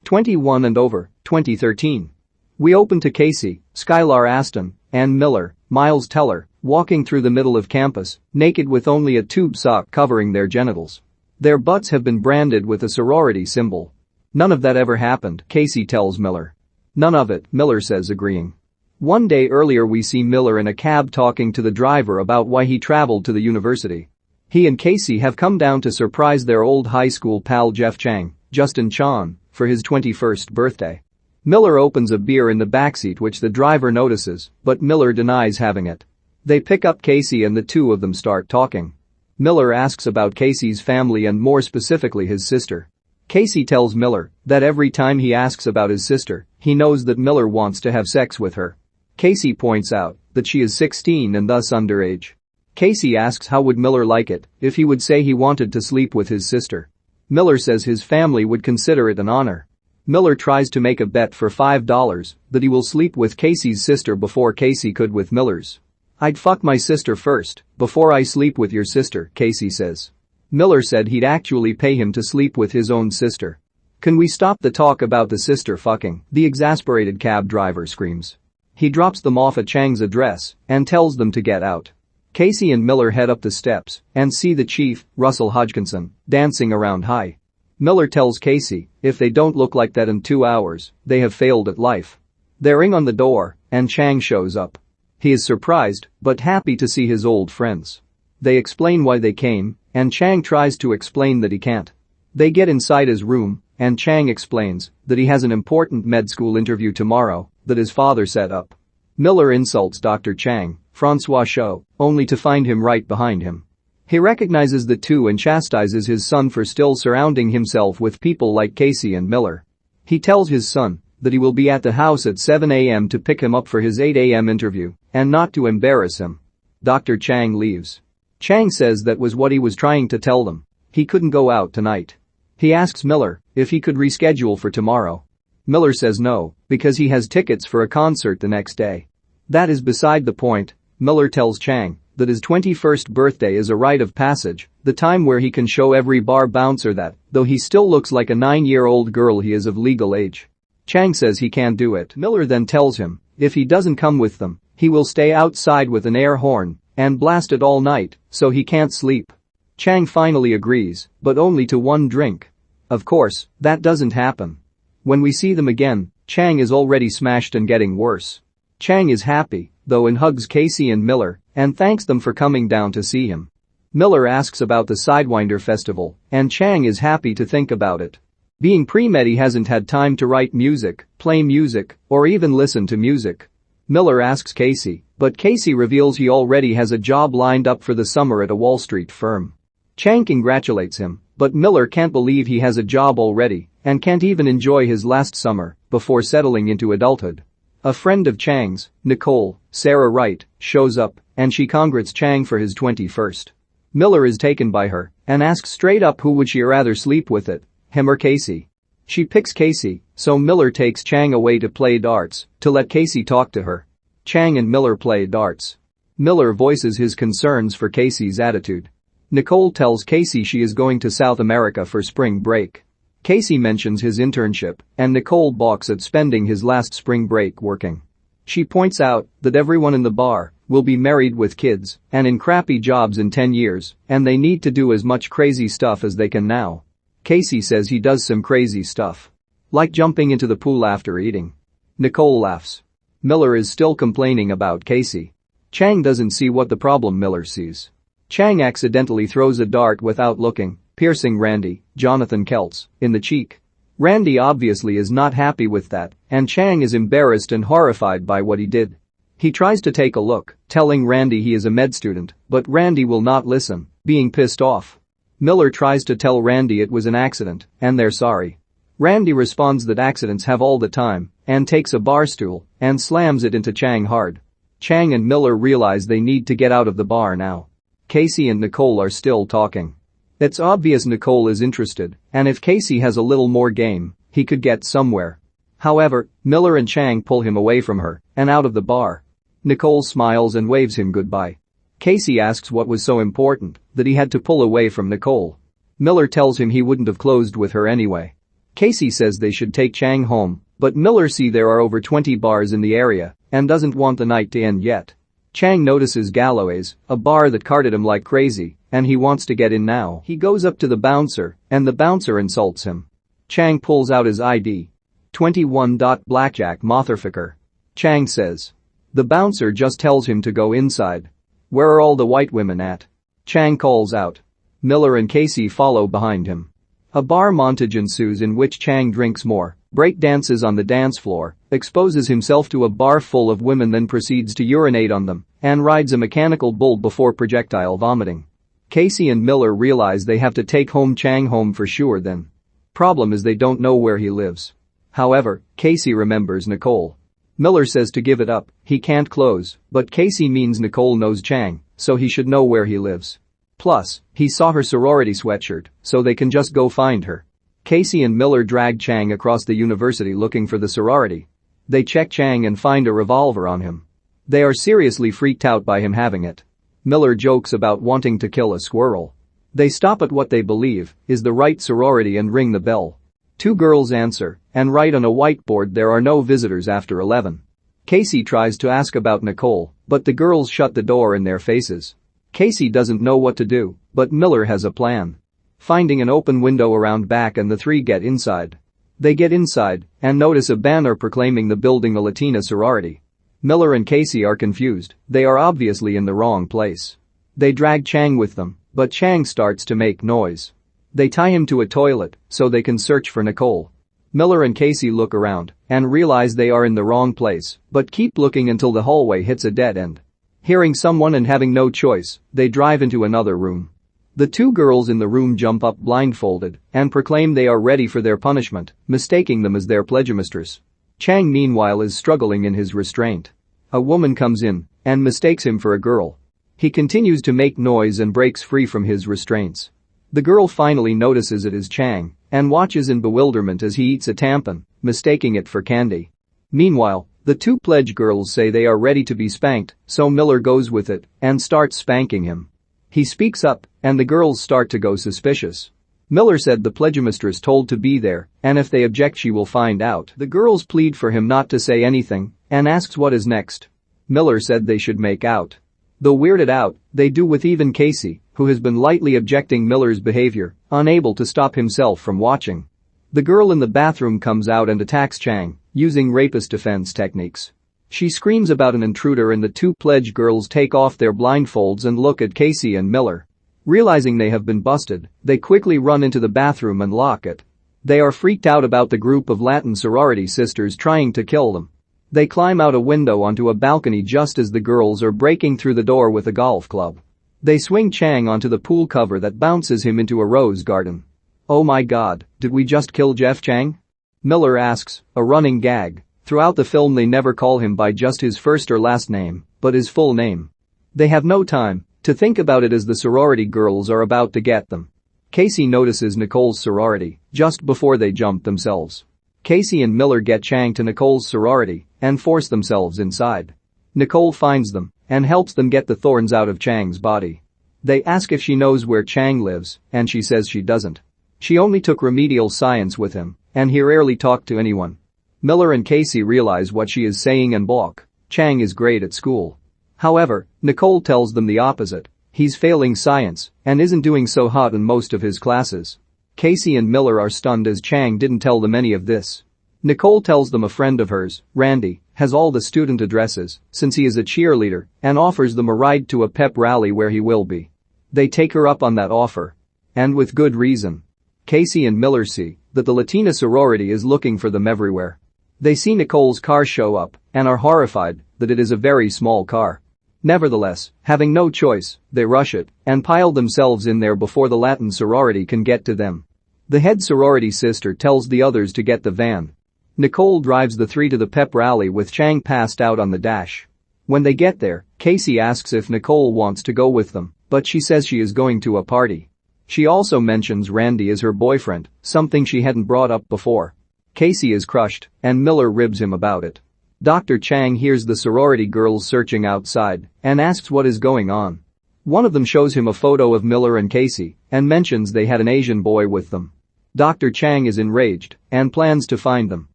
21 and over, 2013. We open to Casey, Skylar Aston, and Miller, Miles Teller, walking through the middle of campus, naked with only a tube sock covering their genitals. Their butts have been branded with a sorority symbol. None of that ever happened, Casey tells Miller. None of it, Miller says, agreeing. One day earlier we see Miller in a cab talking to the driver about why he traveled to the university. He and Casey have come down to surprise their old high school pal Jeff Chang, Justin Chan, for his 21st birthday. Miller opens a beer in the backseat which the driver notices, but Miller denies having it. They pick up Casey and the two of them start talking. Miller asks about Casey's family and more specifically his sister. Casey tells Miller that every time he asks about his sister, he knows that Miller wants to have sex with her. Casey points out that she is 16 and thus underage. Casey asks how would Miller like it if he would say he wanted to sleep with his sister. Miller says his family would consider it an honor. Miller tries to make a bet for $5 that he will sleep with Casey's sister before Casey could with Miller's. "I'd fuck my sister first, before I sleep with your sister," Casey says. Miller said he'd actually pay him to sleep with his own sister. "Can we stop the talk about the sister fucking?" the exasperated cab driver screams. He drops them off at Chang's address and tells them to get out. Casey and Miller head up the steps and see the chief, Russell Hodgkinson, dancing around high. Miller tells Casey if they don't look like that in 2 hours, they have failed at life. They ring on the door and Chang shows up. He is surprised but happy to see his old friends. They explain why they came and Chang tries to explain that he can't. They get inside his room and Chang explains that he has an important med school interview tomorrow that his father set up. Miller insults Dr. Chang, Francois Cho, only to find him right behind him. He recognizes the two and chastises his son for still surrounding himself with people like Casey and Miller. He tells his son that he will be at the house at 7 a.m. to pick him up for his 8 a.m. interview and not to embarrass him. Dr. Chang leaves. Chang says that was what he was trying to tell them. He couldn't go out tonight. He asks Miller if he could reschedule for tomorrow. Miller says no, because he has tickets for a concert the next day. That is beside the point. Miller tells Chang that his 21st birthday is a rite of passage, the time where he can show every bar bouncer that, though he still looks like a 9-year-old girl, he is of legal age. Chang says he can't do it. Miller then tells him if he doesn't come with them, he will stay outside with an air horn and blast it all night so he can't sleep. Chang finally agrees, but only to one drink. Of course, that doesn't happen. When we see them again, Chang is already smashed and getting worse. Chang is happy, though, and hugs Casey and Miller and thanks them for coming down to see him. Miller asks about the Sidewinder Festival, and Chang is happy to think about it. Being pre-med, he hasn't had time to write music, play music, or even listen to music. Miller asks Casey, but Casey reveals he already has a job lined up for the summer at a Wall Street firm. Chang congratulates him, but Miller can't believe he has a job already and can't even enjoy his last summer before settling into adulthood. A friend of Chang's, Nicole, Sarah Wright, shows up and she congrats Chang for his 21st. Miller is taken by her and asks straight up who would she rather sleep with, it, him or Casey. She picks Casey, so Miller takes Chang away to play darts to let Casey talk to her. Chang and Miller play darts. Miller voices his concerns for Casey's attitude. Nicole tells Casey she is going to South America for spring break. Casey mentions his internship and Nicole balks at spending his last spring break working. She points out that everyone in the bar will be married with kids and in crappy jobs in 10 years and they need to do as much crazy stuff as they can now. Casey says he does some crazy stuff. Like jumping into the pool after eating. Nicole laughs. Miller is still complaining about Casey. Chang doesn't see what the problem Miller sees. Chang accidentally throws a dart without looking, piercing Randy, Jonathan Keltz, in the cheek. Randy obviously is not happy with that, and Chang is embarrassed and horrified by what he did. He tries to take a look, telling Randy he is a med student, but Randy will not listen, being pissed off. Miller tries to tell Randy it was an accident, and they're sorry. Randy responds that accidents have all the time, and takes a bar stool and slams it into Chang hard. Chang and Miller realize they need to get out of the bar now. Casey and Nicole are still talking. It's obvious Nicole is interested, and if Casey has a little more game, he could get somewhere. However, Miller and Chang pull him away from her and out of the bar. Nicole smiles and waves him goodbye. Casey asks what was so important that he had to pull away from Nicole. Miller tells him he wouldn't have closed with her anyway. Casey says they should take Chang home, but Miller sees there are over 20 bars in the area and doesn't want the night to end yet. Chang notices Galloway's, a bar that carded him like crazy, and he wants to get in now. He goes up to the bouncer, and the bouncer insults him. Chang pulls out his ID. 21. Blackjack motherfucker. Chang says. The bouncer just tells him to go inside. Where are all the white women at? Chang calls out. Miller and Casey follow behind him. A bar montage ensues in which Chang drinks more, break dances on the dance floor, exposes himself to a bar full of women, then proceeds to urinate on them and rides a mechanical bull before projectile vomiting. Casey and Miller realize they have to take Chang home for sure then. Problem is they don't know where he lives. However, Casey remembers Nicole. Miller says to give it up, he can't close, but Casey means Nicole knows Chang, so he should know where he lives. Plus, he saw her sorority sweatshirt, so they can just go find her. Casey and Miller drag Chang across the university looking for the sorority. They check Chang and find a revolver on him. They are seriously freaked out by him having it. Miller jokes about wanting to kill a squirrel. They stop at what they believe is the right sorority and ring the bell. 2 girls answer and write on a whiteboard there are no visitors after 11. Casey tries to ask about Nicole, but the girls shut the door in their faces. Casey doesn't know what to do, but Miller has a plan. Finding an open window around back, and the 3 get inside. They get inside and notice a banner proclaiming the building a Latina sorority. Miller and Casey are confused, they are obviously in the wrong place. They drag Chang with them, but Chang starts to make noise. They tie him to a toilet so they can search for Nicole. Miller and Casey look around and realize they are in the wrong place, but keep looking until the hallway hits a dead end. Hearing someone and having no choice, they drive into another room. The 2 girls in the room jump up blindfolded and proclaim they are ready for their punishment, mistaking them as their pledgemistress. Chang meanwhile is struggling in his restraint. A woman comes in and mistakes him for a girl. He continues to make noise and breaks free from his restraints. The girl finally notices it is Chang and watches in bewilderment as he eats a tampon, mistaking it for candy. Meanwhile, the 2 pledge girls say they are ready to be spanked, so Miller goes with it and starts spanking him. He speaks up and the girls start to go suspicious. Miller said the pledgemistress told to be there and if they object she will find out. The girls plead for him not to say anything and asks what is next. Miller said they should make out. Though weirded out, they do, with even Casey, who has been lightly objecting Miller's behavior, unable to stop himself from watching. The girl in the bathroom comes out and attacks Chang, using rapist defense techniques. She screams about an intruder and the 2 pledge girls take off their blindfolds and look at Casey and Miller. Realizing they have been busted, they quickly run into the bathroom and lock it. They are freaked out about the group of Latin sorority sisters trying to kill them. They climb out a window onto a balcony just as the girls are breaking through the door with a golf club. They swing Chang onto the pool cover that bounces him into a rose garden. Oh my god, did we just kill Jeff Chang? Miller asks, a running gag. Throughout the film they never call him by just his first or last name, but his full name. They have no time to think about it as the sorority girls are about to get them. Casey notices Nicole's sorority just before they jump themselves. Casey and Miller get Chang to Nicole's sorority and force themselves inside. Nicole finds them and helps them get the thorns out of Chang's body. They ask if she knows where Chang lives, and she says she doesn't. She only took remedial science with him, and he rarely talked to anyone. Miller and Casey realize what she is saying and balk. Chang is great at school. However, Nicole tells them the opposite. He's failing science and isn't doing so hot in most of his classes. Casey and Miller are stunned as Chang didn't tell them any of this. Nicole tells them a friend of hers, Randy, has all the student addresses since he is a cheerleader and offers them a ride to a pep rally where he will be. They take her up on that offer. And with good reason. Casey and Miller see that the Latina sorority is looking for them everywhere. They see Nicole's car show up and are horrified that it is a very small car. Nevertheless, having no choice, they rush it and pile themselves in there before the Latin sorority can get to them. The head sorority sister tells the others to get the van. Nicole drives the 3 to the pep rally with Chang passed out on the dash. When they get there, Casey asks if Nicole wants to go with them, but she says she is going to a party. She also mentions Randy as her boyfriend, something she hadn't brought up before. Casey is crushed, and Miller ribs him about it. Dr. Chang hears the sorority girls searching outside and asks what is going on. One of them shows him a photo of Miller and Casey and mentions they had an Asian boy with them. Dr. Chang is enraged and plans to find them.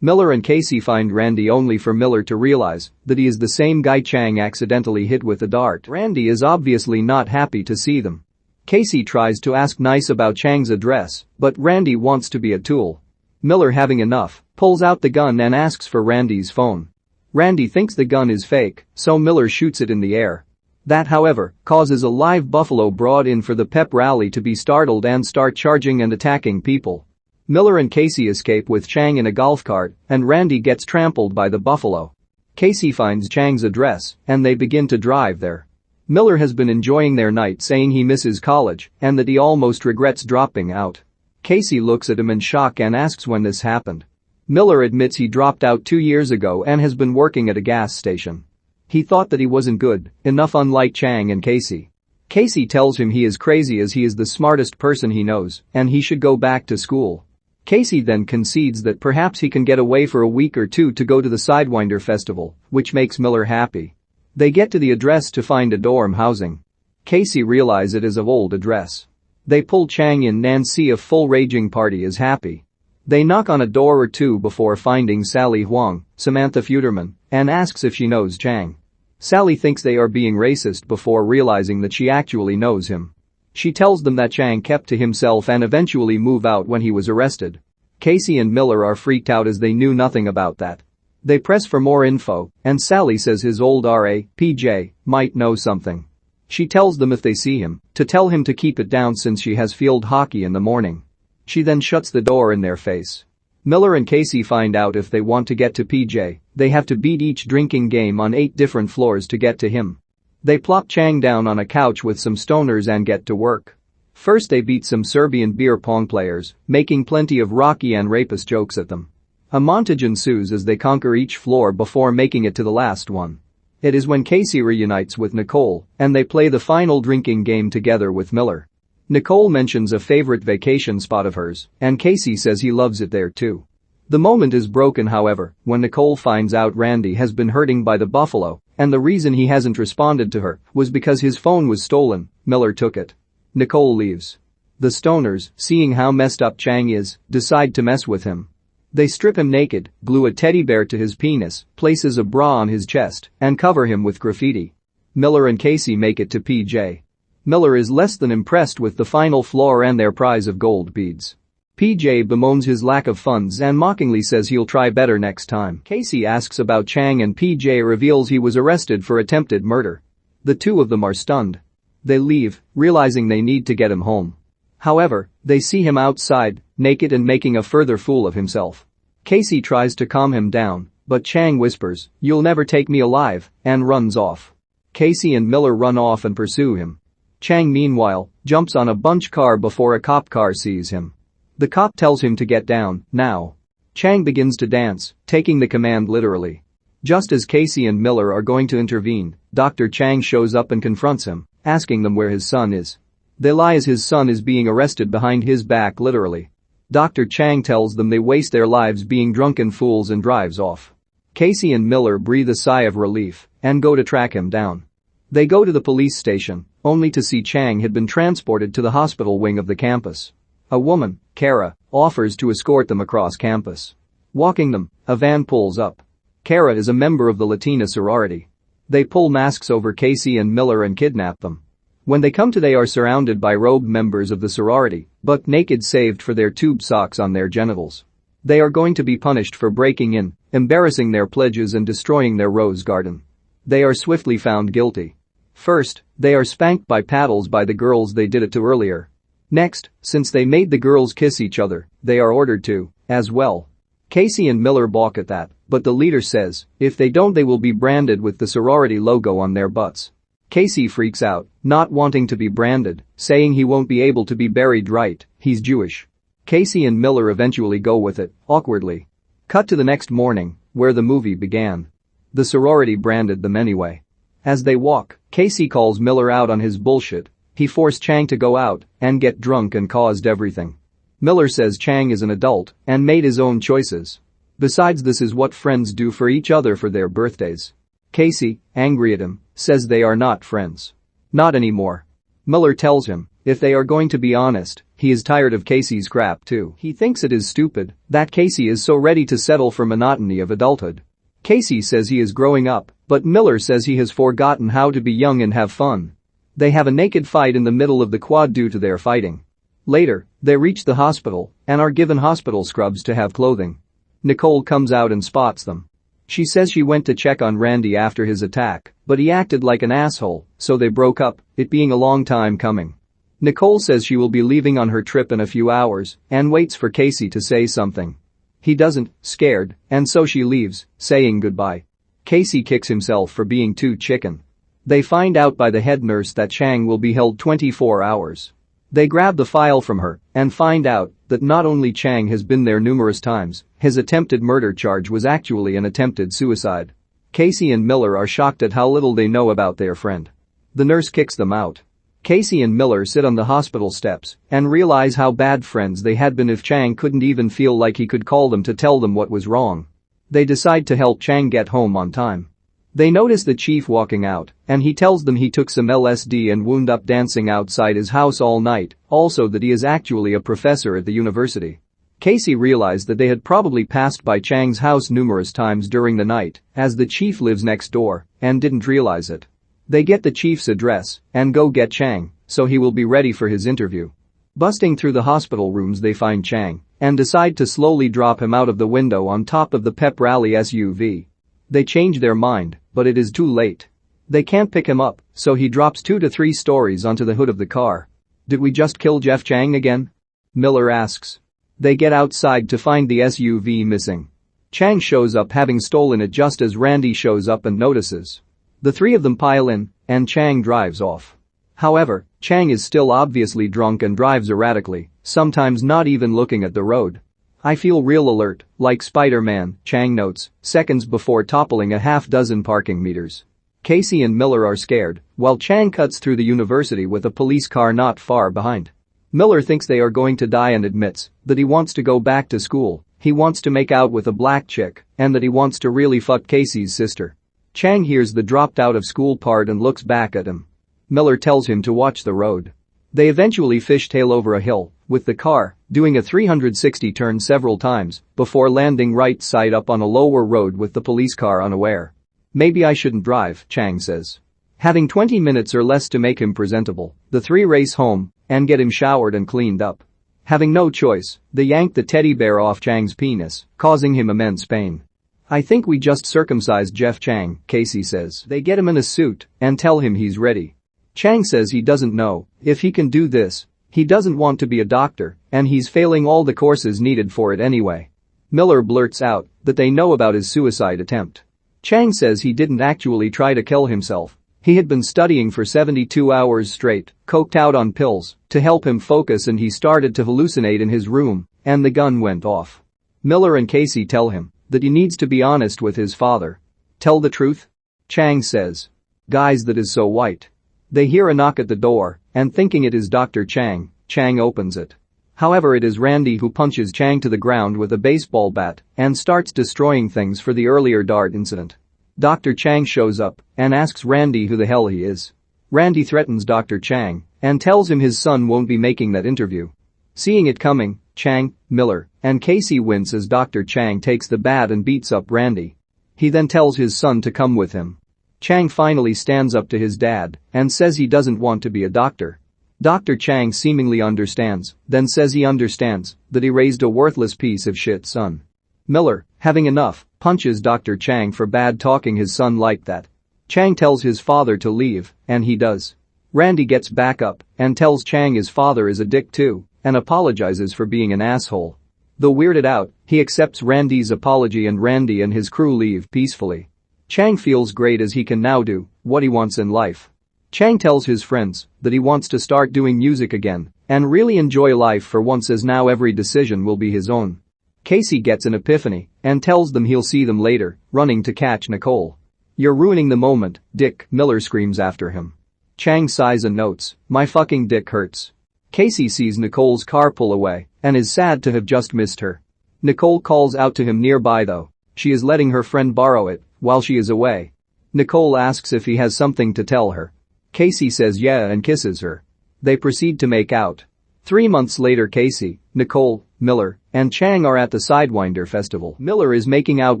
Miller and Casey find Randy only for Miller to realize that he is the same guy Chang accidentally hit with a dart. Randy is obviously not happy to see them. Casey tries to ask nice about Chang's address, but Randy wants to be a tool. Miller, having enough, pulls out the gun and asks for Randy's phone. Randy thinks the gun is fake, so Miller shoots it in the air. That, however, causes a live buffalo brought in for the pep rally to be startled and start charging and attacking people. Miller and Casey escape with Chang in a golf cart, and Randy gets trampled by the buffalo. Casey finds Chang's address, and they begin to drive there. Miller has been enjoying their night, saying he misses college and that he almost regrets dropping out. Casey looks at him in shock and asks when this happened. Miller admits he dropped out 2 years ago and has been working at a gas station. He thought that he wasn't good enough, unlike Chang and Casey. Casey tells him he is crazy as he is the smartest person he knows and he should go back to school. Casey then concedes that perhaps he can get away for a week or two to go to the Sidewinder festival, which makes Miller happy. They get to the address to find a dorm housing. Casey realizes it is an old address. They pull Chang in and see a full raging party is happy. They knock on a door or two before finding Sally Huang, Samantha Futerman, and asks if she knows Chang. Sally thinks they are being racist before realizing that she actually knows him. She tells them that Chang kept to himself and eventually moved out when he was arrested. Casey and Miller are freaked out as they knew nothing about that. They press for more info, and Sally says his old RA, PJ, might know something. She tells them if they see him, to tell him to keep it down since she has field hockey in the morning. She then shuts the door in their face. Miller and Casey find out if they want to get to PJ, they have to beat each drinking game on 8 different floors to get to him. They plop Chang down on a couch with some stoners and get to work. First they beat some Serbian beer pong players, making plenty of Rocky and rapist jokes at them. A montage ensues as they conquer each floor before making it to the last one. It is when Casey reunites with Nicole, and they play the final drinking game together with Miller. Nicole mentions a favorite vacation spot of hers, and Casey says he loves it there too. The moment is broken, however, when Nicole finds out Randy has been hurting by the buffalo, and the reason he hasn't responded to her was because his phone was stolen. Miller took it. Nicole leaves. The stoners, seeing how messed up Chang is, decide to mess with him. They strip him naked, glue a teddy bear to his penis, places a bra on his chest, and cover him with graffiti. Miller and Casey make it to PJ. Miller is less than impressed with the final floor and their prize of gold beads. PJ bemoans his lack of funds and mockingly says he'll try better next time. Casey asks about Chang and PJ reveals he was arrested for attempted murder. The two of them are stunned. They leave, realizing they need to get him home. However, they see him outside, naked and making a further fool of himself. Casey tries to calm him down, but Chang whispers, "You'll never take me alive," and runs off. Casey and Miller run off and pursue him. Chang, meanwhile, jumps on a bunch car before a cop car sees him. The cop tells him to get down, now. Chang begins to dance, taking the command literally. Just as Casey and Miller are going to intervene, Dr. Chang shows up and confronts him, asking them where his son is. They lie as his son is being arrested behind his back literally. Dr. Chang tells them they waste their lives being drunken fools and drives off. Casey and Miller breathe a sigh of relief and go to track him down. They go to the police station, only to see Chang had been transported to the hospital wing of the campus. A woman, Kara, offers to escort them across campus. Walking them, a van pulls up. Kara is a member of the Latina sorority. They pull masks over Casey and Miller and kidnap them. When they come to, they are surrounded by robed members of the sorority, but naked saved for their tube socks on their genitals. They are going to be punished for breaking in, embarrassing their pledges and destroying their rose garden. They are swiftly found guilty. First, they are spanked by paddles by the girls they did it to earlier. Next, since they made the girls kiss each other, they are ordered to, as well. Casey and Miller balk at that, but the leader says, if they don't they will be branded with the sorority logo on their butts. Casey freaks out, not wanting to be branded, saying he won't be able to be buried right, he's Jewish. Casey and Miller eventually go with it, awkwardly. Cut to the next morning, where the movie began. The sorority branded them anyway. As they walk, Casey calls Miller out on his bullshit. He forced Chang to go out and get drunk and caused everything. Miller says Chang is an adult and made his own choices. Besides, this is what friends do for each other for their birthdays. Casey, angry at him, says they are not friends. Not anymore. Miller tells him, if they are going to be honest, He is tired of Casey's crap too. He thinks it is stupid that Casey is so ready to settle for monotony of adulthood. Casey says he is growing up, but Miller says he has forgotten how to be young and have fun. They have a naked fight in the middle of the quad due to their fighting. Later, they reach the hospital and are given hospital scrubs to have clothing. Nicole comes out and spots them. She says she went to check on Randy after his attack, but he acted like an asshole, so they broke up, it being a long time coming. Nicole says she will be leaving on her trip in a few hours and waits for Casey to say something. He doesn't, scared, and so she leaves, saying goodbye. Casey kicks himself for being too chicken. They find out by the head nurse that Chang will be held 24 hours. They grab the file from her and find out that not only Chang has been there numerous times, his attempted murder charge was actually an attempted suicide. Casey and Miller are shocked at how little they know about their friend. The nurse kicks them out. Casey and Miller sit on the hospital steps and realize how bad friends they had been if Chang couldn't even feel like he could call them to tell them what was wrong. They decide to help Chang get home on time. They notice the chief walking out, and he tells them he took some LSD and wound up dancing outside his house all night, also that he is actually a professor at the university. Casey realized that they had probably passed by Chang's house numerous times during the night, as the chief lives next door, and didn't realize it. They get the chief's address and go get Chang, so he will be ready for his interview. Busting through the hospital rooms they find Chang and decide to slowly drop him out of the window on top of the pep rally SUV. They change their mind, but it is too late. They can't pick him up, so he drops 2 to 3 stories onto the hood of the car. Did we just kill Jeff Chang again? Miller asks. They get outside to find the SUV missing. Chang shows up having stolen it just as Randy shows up and notices. The 3 of them pile in, and Chang drives off. However, Chang is still obviously drunk and drives erratically, sometimes not even looking at the road. I feel real alert, like Spider-Man, Chang notes, seconds before toppling a half-dozen parking meters. Casey and Miller are scared, while Chang cuts through the university with a police car not far behind. Miller thinks they are going to die and admits that he wants to go back to school, he wants to make out with a black chick, and that he wants to really fuck Casey's sister. Chang hears the dropped out of school part and looks back at him. Miller tells him to watch the road. They eventually fishtail over a hill, with the car doing a 360 turn several times before landing right side up on a lower road with the police car unaware. Maybe I shouldn't drive, Chang says. Having 20 minutes or less to make him presentable, the 3 race home and get him showered and cleaned up. Having no choice, they yank the teddy bear off Chang's penis, causing him immense pain. I think we just circumcised Jeff Chang, Casey says. They get him in a suit and tell him he's ready. Chang says he doesn't know if he can do this. He doesn't want to be a doctor, and he's failing all the courses needed for it anyway. Miller blurts out that they know about his suicide attempt. Chang says he didn't actually try to kill himself. He had been studying for 72 hours straight, coked out on pills, to help him focus, and he started to hallucinate in his room, and the gun went off. Miller and Casey tell him that he needs to be honest with his father. Tell the truth? Chang says. Guys, that is so white. They hear a knock at the door, and thinking it is Dr. Chang, Chang opens it. However, it is Randy who punches Chang to the ground with a baseball bat and starts destroying things for the earlier dart incident. Dr. Chang shows up and asks Randy who the hell he is. Randy threatens Dr. Chang and tells him his son won't be making that interview. Seeing it coming, Chang, Miller, and Casey wince as Dr. Chang takes the bat and beats up Randy. He then tells his son to come with him. Chang finally stands up to his dad and says he doesn't want to be a doctor. Dr. Chang seemingly understands, then says he understands that he raised a worthless piece of shit son. Miller, having enough, punches Dr. Chang for bad talking his son like that. Chang tells his father to leave, and he does. Randy gets back up and tells Chang his father is a dick too and apologizes for being an asshole. Though weirded out, he accepts Randy's apology and Randy and his crew leave peacefully. Chang feels great as he can now do what he wants in life. Chang tells his friends that he wants to start doing music again and really enjoy life for once, as now every decision will be his own. Casey gets an epiphany and tells them he'll see them later, running to catch Nicole. You're ruining the moment, Dick, Miller screams after him. Chang sighs and notes, my fucking dick hurts. Casey sees Nicole's car pull away and is sad to have just missed her. Nicole calls out to him nearby though. She is letting her friend borrow it while she is away. Nicole asks if he has something to tell her. Casey says yeah and kisses her. They proceed to make out. 3 months later, Casey, Nicole, Miller, and Chang are at the Sidewinder festival. Miller is making out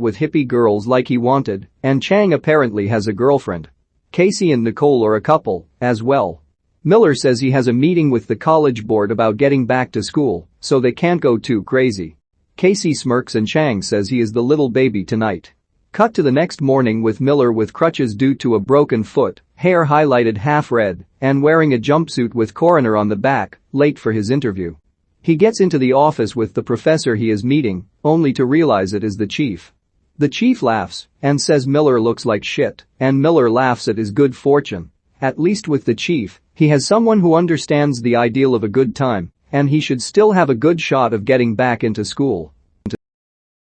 with hippie girls like he wanted, and Chang apparently has a girlfriend. Casey and Nicole are a couple, as well. Miller says he has a meeting with the college board about getting back to school, so they can't go too crazy. Casey smirks and Chang says he is the little baby tonight. Cut to the next morning with Miller with crutches due to a broken foot, hair highlighted half red, and wearing a jumpsuit with coroner on the back, late for his interview. He gets into the office with the professor he is meeting, only to realize it is the chief. The chief laughs and says Miller looks like shit, and Miller laughs at his good fortune. At least with the chief, he has someone who understands the ideal of a good time, and he should still have a good shot of getting back into school.